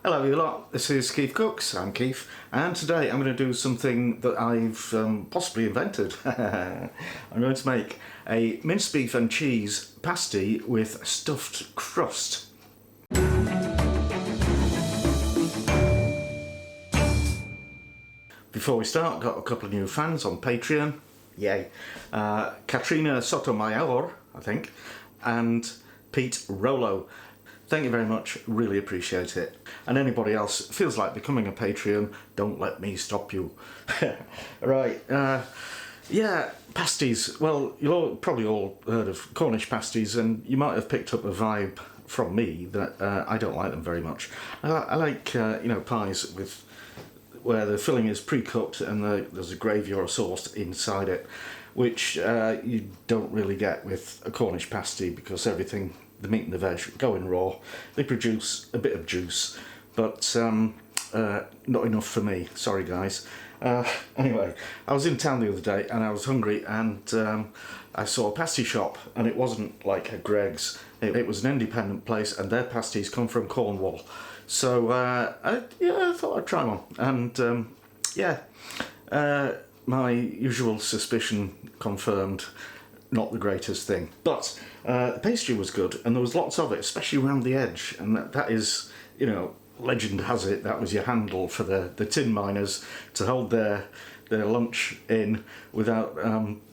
Hello you lot, this is KeefCooks, I'm Keef, and today I'm going to do something that I've possibly invented. I'm going to make a minced beef and cheese pasty with stuffed crust. Before we start, got a couple of new fans on Patreon, yay. Katrina Sotomayor, I think, and Pete Rollo. Thank you very much, really appreciate it. And anybody else feels like becoming a Patreon, don't let me stop you. Right, yeah, pasties. Well, you'll probably all heard of Cornish pasties, and you might have picked up a vibe from me that I don't like them very much. I like, you know, pies with where the filling is pre-cooked and there's a gravy or a sauce inside it, which you don't really get with a Cornish pasty because everything, the meat and the veg, go in raw. They produce a bit of juice, but not enough for me, sorry guys. Anyway, I was in town the other day and I was hungry, and I saw a pasty shop, and it wasn't like a Greggs, it was an independent place, and their pasties come from Cornwall. So I thought I'd try one, and my usual suspicion confirmed, not the greatest thing. But the pastry was good, and there was lots of it, especially around the edge, and that is, you know, legend has it, that was your handle for the tin miners to hold their lunch in without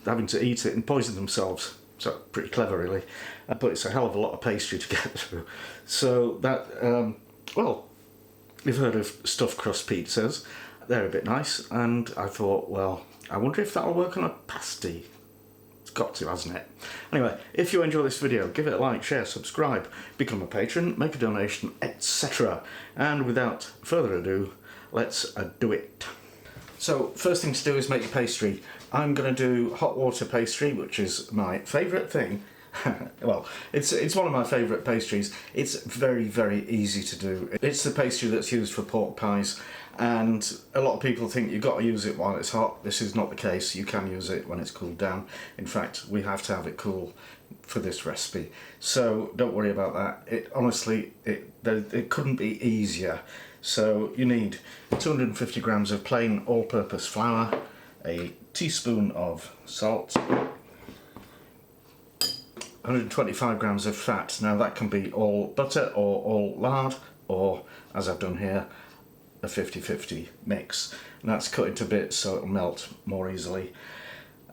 having to eat it and poison themselves. So pretty clever really, but it's a hell of a lot of pastry to get through. So that, well, you've heard of stuffed crust pizzas, they're a bit nice, and I thought, well, I wonder if that'll work on a pasty. It's got to, hasn't it? Anyway, if you enjoy this video, give it a like, share, subscribe, become a patron, make a donation, etc. And without further ado, let's do it. So, first thing to do is make your pastry. I'm going to do hot water pastry, which is my favourite thing. Well, it's one of my favourite pastries. It's very, very easy to do. It's the pastry that's used for pork pies, and a lot of people think you've got to use it while it's hot. This is not the case. You can use it when it's cooled down. In fact, we have to have it cool for this recipe, so don't worry about that. Honestly, it couldn't be easier. So you need 250 grams of plain all-purpose flour, a teaspoon of salt, 125 grams of fat. Now that can be all butter or all lard, or, as I've done here, a 50-50 mix. And that's cut into bits so it'll melt more easily.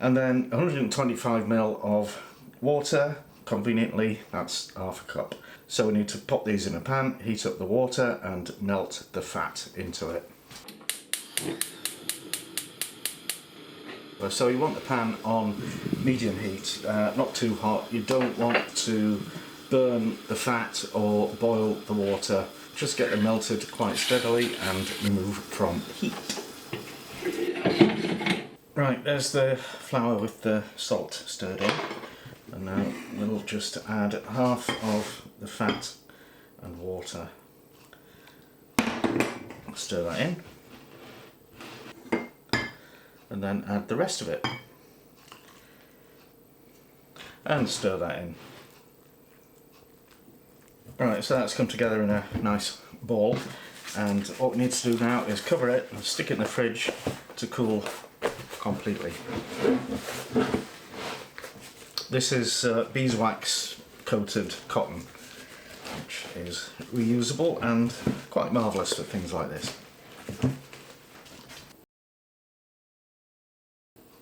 And then 125 ml of water, conveniently that's half a cup. So we need to pop these in a pan, heat up the water and melt the fat into it. So you want the pan on medium heat, not too hot. You don't want to burn the fat or boil the water. Just get them melted quite steadily and remove from heat. Right, there's the flour with the salt stirred in. And now we'll just add half of the fat and water. Stir that in. And then add the rest of it. And stir that in. Right, so that's come together in a nice ball, and what we need to do now is cover it and stick it in the fridge to cool completely. This is beeswax coated cotton, which is reusable and quite marvellous for things like this.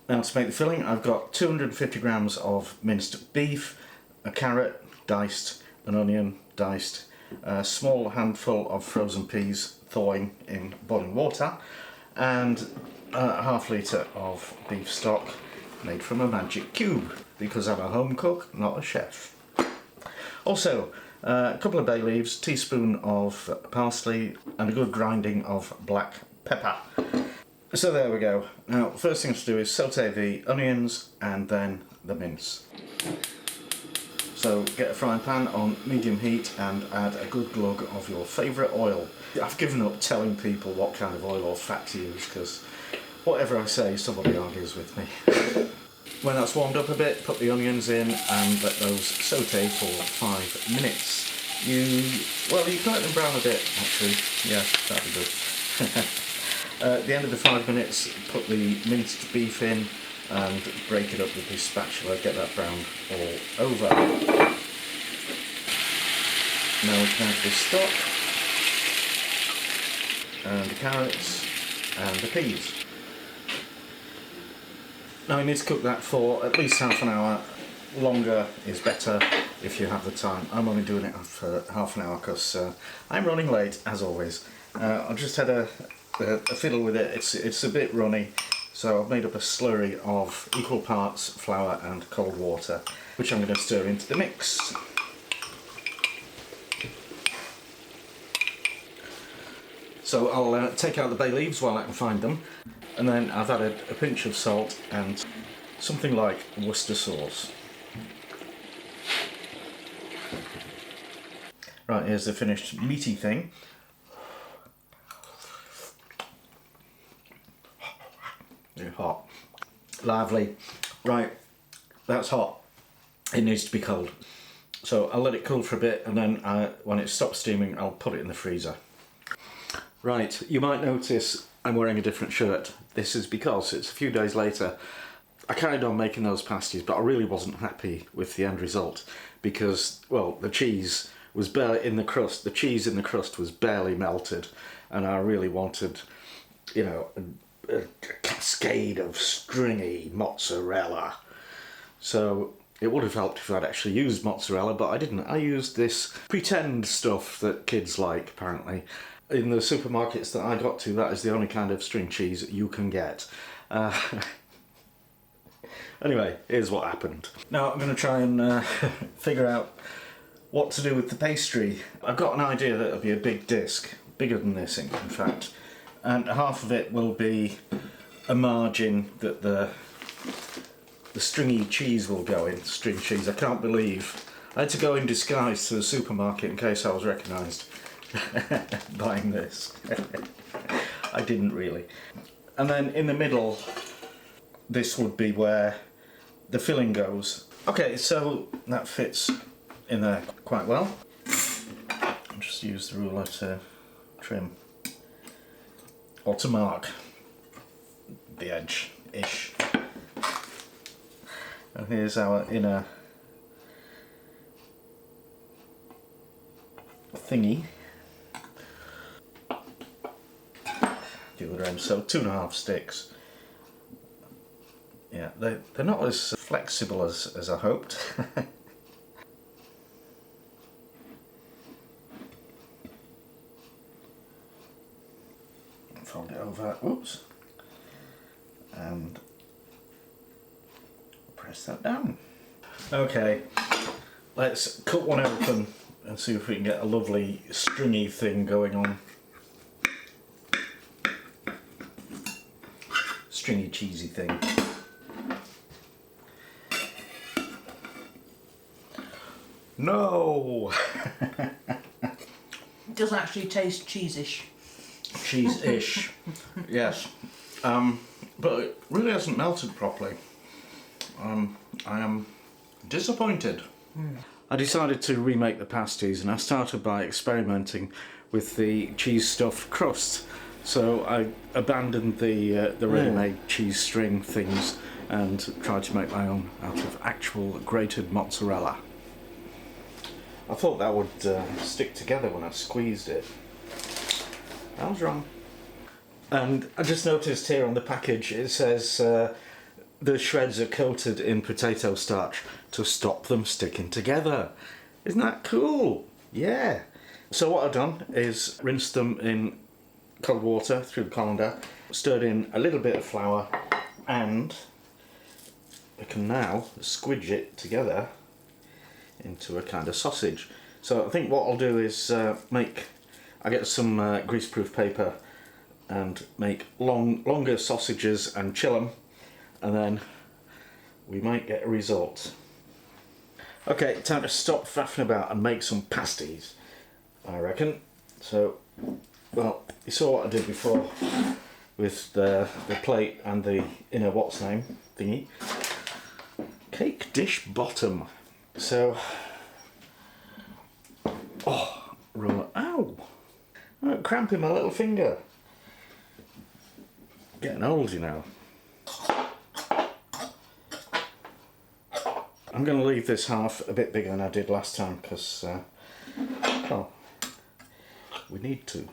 Now to make the filling, I've got 250 grams of minced beef, a carrot diced, an onion diced, a small handful of frozen peas thawing in boiling water, and a half litre of beef stock made from a magic cube, because I'm a home cook, not a chef. Also, a couple of bay leaves, teaspoon of parsley, and a good grinding of black pepper. So there we go. Now, first thing to do is saute the onions and then the mince. So get a frying pan on medium heat and add a good glug of your favourite oil. I've given up telling people what kind of oil or fat to use, because whatever I say, somebody argues with me. When that's warmed up a bit, put the onions in and let those saute for 5 minutes. well, you can let them brown a bit, actually. Yeah, that'd be good. At the end of the 5 minutes, put the minced beef in and break it up with this spatula, get that browned all over. Now we can add the stock, and the carrots, and the peas. Now you need to cook that for at least half an hour. Longer is better if you have the time. I'm only doing it for half an hour because I'm running late, as always. I've just had a fiddle with it. It's a bit runny, so I've made up a slurry of equal parts flour and cold water, which I'm going to stir into the mix. So I'll take out the bay leaves while I can find them, and then I've added a pinch of salt and something like Worcester sauce. Right, here's the finished meaty thing. It's hot. Lively. Right, that's hot. It needs to be cold. So I'll let it cool for a bit, and then when it stops steaming, I'll put it in the freezer. Right, you might notice I'm wearing a different shirt. This is because it's a few days later. I carried on making those pasties, but I really wasn't happy with the end result because, well, the cheese was barely in the crust. The cheese in the crust was barely melted, and I really wanted, you know, a cascade of stringy mozzarella. So it would have helped if I'd actually used mozzarella, but I didn't. I used this pretend stuff that kids like, apparently. In the supermarkets that I got to, that is the only kind of string cheese you can get. Anyway, here's what happened. Now I'm going to try and figure out what to do with the pastry. I've got an idea that it'll be a big disc, bigger than this in fact, and half of it will be a margin that the stringy cheese will go in. String cheese. I can't believe I had to go in disguise to the supermarket in case I was recognised buying this. I didn't really. And then in the middle, this would be where the filling goes. Okay, so that fits in there quite well. I'll just use the ruler to trim or to mark the edge-ish. And here's our inner thingy. The other end, so 2.5 sticks. Yeah, they're not as flexible as I hoped. Fold it over, whoops, and press that down. Okay, let's cut one open and see if we can get a lovely stringy thing going on. Stringy cheesy thing. No! It doesn't actually taste cheese-ish. Cheese-ish, yes. But it really hasn't melted properly. I am disappointed. I decided to remake the pasties, and I started by experimenting with the cheese stuffed crust. So I abandoned the ready-made cheese string things and tried to make my own out of actual grated mozzarella. I thought that would stick together when I squeezed it. I was wrong. And I just noticed here on the package it says the shreds are coated in potato starch to stop them sticking together. Isn't that cool? Yeah. So what I've done is rinsed them in cold water through the colander, stirred in a little bit of flour, and we can now squidge it together into a kind of sausage. So I think what I'll do is I get some greaseproof paper and make longer sausages and chill them, and then we might get a result. Okay, time to stop faffing about and make some pasties, I reckon. So, well, you saw what I did before with the plate and the inner what's name thingy. Cake dish bottom. So, oh, cramping my little finger. Getting old, you know. I'm going to leave this half a bit bigger than I did last time because, well, we need to.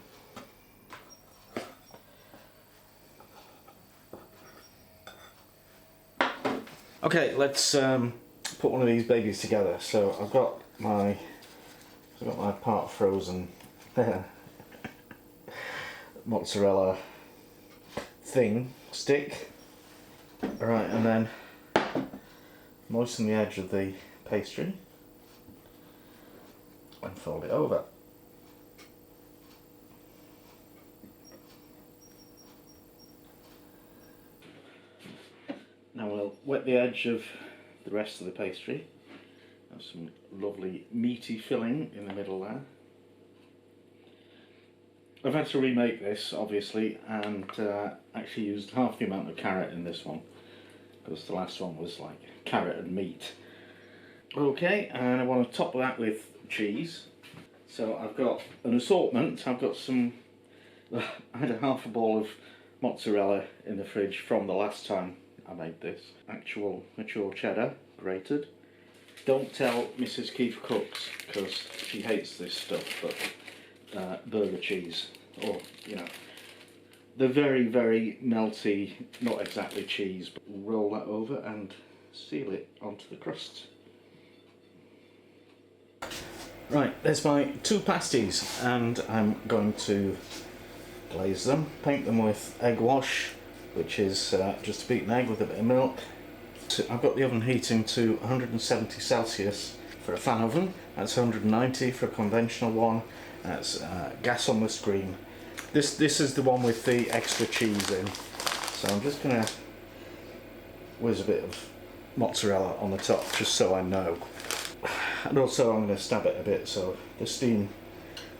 Okay, let's put one of these babies together. So I've got my part frozen mozzarella stick. Alright, and then moisten the edge of the pastry and fold it over. Now we'll wet the edge of the rest of the pastry. Have some lovely meaty filling in the middle there. I've had to remake this, obviously, and actually used half the amount of carrot in this one because the last one was like carrot and meat. Okay, and I want to top that with cheese. So I've got an assortment. I've got some, I had a half a ball of mozzarella in the fridge from the last time I made this. Actual mature cheddar, grated. Don't tell Mrs. KeefCooks because she hates this stuff, but burger cheese, or you know, the very, very melty, not exactly cheese, but roll that over and seal it onto the crust. Right, there's my 2 pasties, and I'm going to glaze them, paint them with egg wash, which is just a beaten egg with a bit of milk. So I've got the oven heating to 170 Celsius for a fan oven, that's 190 for a conventional one. That's gas on the screen. This is the one with the extra cheese in. So I'm just going to whiz a bit of mozzarella on the top, just so I know. And also I'm going to stab it a bit so the steam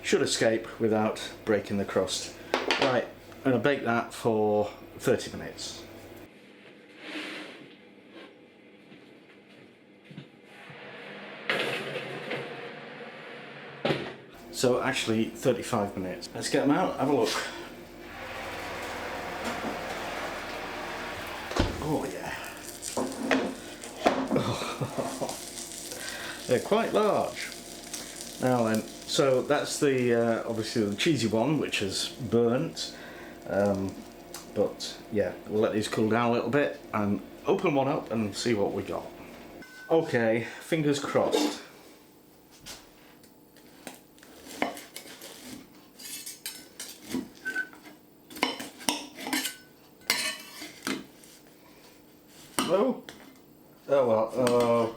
should escape without breaking the crust. Right, I'm going to bake that for 30 minutes. So actually 35 minutes. Let's get them out, have a look. Oh yeah. Oh. They're quite large. Now then, so that's the obviously the cheesy one, which is burnt. But yeah, we'll let these cool down a little bit and open one up and see what we got. Okay, fingers crossed. Oh, oh well, oh.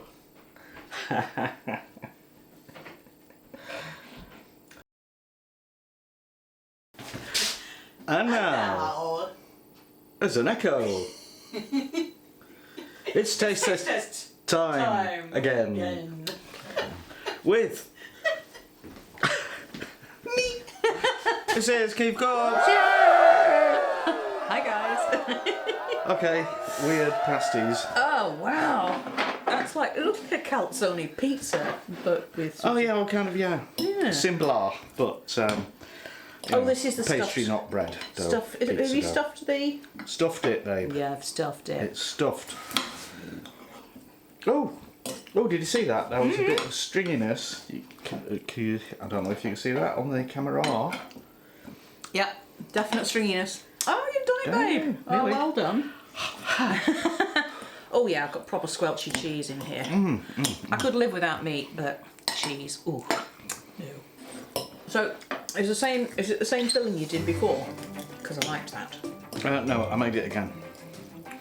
And now, there's an echo. It's taste test time again. With me. This is KeefCooks. Hi guys. Okay, weird pasties. Oh wow, that's like, it looks like a calzone pizza, but with. Oh yeah, well, kind of, yeah. Similar, but oh, this is the pastry, stuffed not bread. Stuff. Have you stuffed the? Stuffed it, babe. Yeah, I've stuffed it. It's stuffed. Oh, did you see that? That was a bit of stringiness. I don't know if you can see that on the camera. Yeah, definite stringiness. Oh, you've done it, babe. Oh, nearly. well done. Oh yeah, I've got proper squelchy cheese in here. I could live without meat, but cheese, ooh, no. So, is it the same filling you did before? Because I liked that. No, I made it again.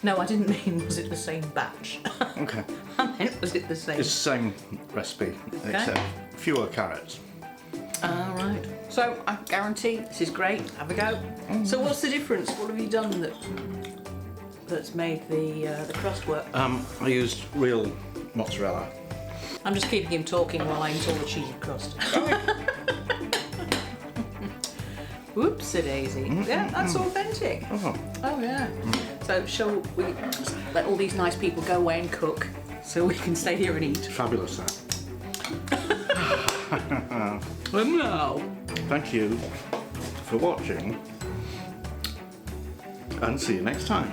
No, I didn't mean was it the same batch. Okay. I meant was it the same? It's the same recipe, except fewer carrots. Alright. So, I guarantee this is great. Have a go. So what's the difference? What have you done that's made the crust work? I used real mozzarella. I'm just keeping him talking while I eat all the cheesy crust. Whoopsie-daisy. Yeah, that's authentic. Oh yeah. So shall we let all these nice people go away and cook so we can stay here and eat? Fabulous, that. No. Thank you. for watching, and see you next time.